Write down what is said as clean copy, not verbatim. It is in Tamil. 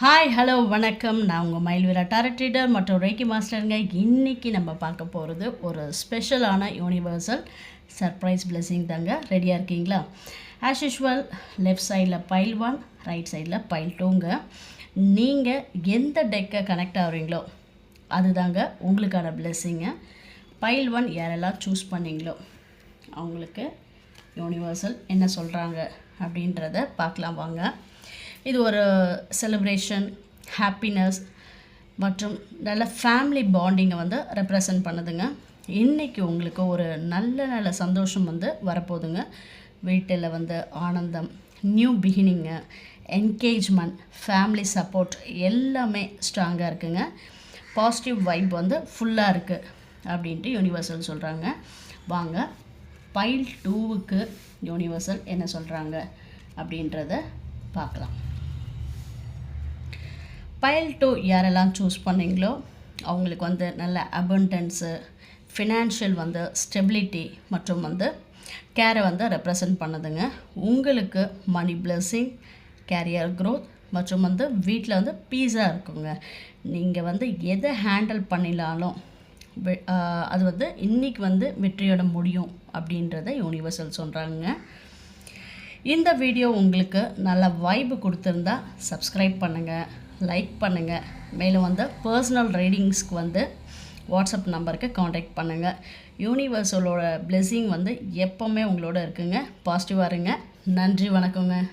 ஹாய் ஹலோ வணக்கம். நான் உங்கள் மயில்வீரா டாரட் ரீடர் மற்றும் ரேக்கி மாஸ்டருங்க. இன்றைக்கி நம்ம பார்க்க போகிறது ஒரு ஸ்பெஷலான யூனிவர்சல் சர்ப்ரைஸ் பிளெஸிங் தாங்க. ரெடியாக இருக்கீங்களா? ஆஸ் யூஷுவல் லெஃப்ட் சைடில் பைல் 1, ரைட் சைடில் பைல் 2ங்க. நீங்கள் எந்த டெக்கை கனெக்ட் ஆகுறீங்களோ அதுதாங்க உங்களுக்கான பிளெஸிங்க. பைல் 1 யாரெல்லாம் சூஸ் பண்ணிங்களோ அவங்களுக்கு யூனிவர்சல் என்ன சொல்கிறாங்க அப்படின்றத பார்க்கலாம் வாங்க. இது ஒரு செலிப்ரேஷன், ஹாப்பினஸ் மற்றும் நல்ல ஃபேமிலி பாண்டிங்கை ரெப்ரசன்ட் பண்ணுதுங்க. இன்றைக்கி உங்களுக்கு ஒரு நல்ல சந்தோஷம் வரப்போகுதுங்க. வீட்டில் ஆனந்தம், new beginning, engagement, family support எல்லாமே ஸ்ட்ராங்காக இருக்குங்க. பாசிட்டிவ் வைப் ஃபுல்லாக இருக்குது அப்படின்ட்டு யூனிவர்சல் சொல்கிறாங்க. வாங்க பைல் 2க்கு யூனிவர்சல் என்ன சொல்கிறாங்க அப்படின்றத பார்க்கலாம். பைல் 2 யாரெல்லாம் சூஸ் பண்ணிங்களோ அவங்களுக்கு நல்ல அபண்டன்ஸு, ஃபினான்ஷியல் ஸ்டெபிலிட்டி மற்றும் கேரை ரெப்ரசன்ட் பண்ணுதுங்க. உங்களுக்கு மணி பிளெஸிங், கேரியர் க்ரோத் மற்றும் வீட்டில் பீஸாக இருக்குங்க. நீங்கள் எதை ஹேண்டில் பண்ணினாலும் அது இன்றைக்கி வெற்றியோட முடியும் அப்படின்றத யூனிவர்சல் சொல்கிறாங்க. இந்த வீடியோ உங்களுக்கு நல்ல வைப்பு கொடுத்துருந்தா சப்ஸ்கிரைப் பண்ணுங்கள், லைக் பண்ணுங்கள். மேலும் பர்சனல் ரீடிங்ஸ்க்கு வாட்ஸ்அப் நம்பருக்கு காண்டாக்ட் பண்ணுங்கள். யூனிவர்சலோட பிளெஸிங் எப்போவுமே உங்களோட இருக்குங்க. பாசிட்டிவாக இருங்க. நன்றி, வணக்கங்க.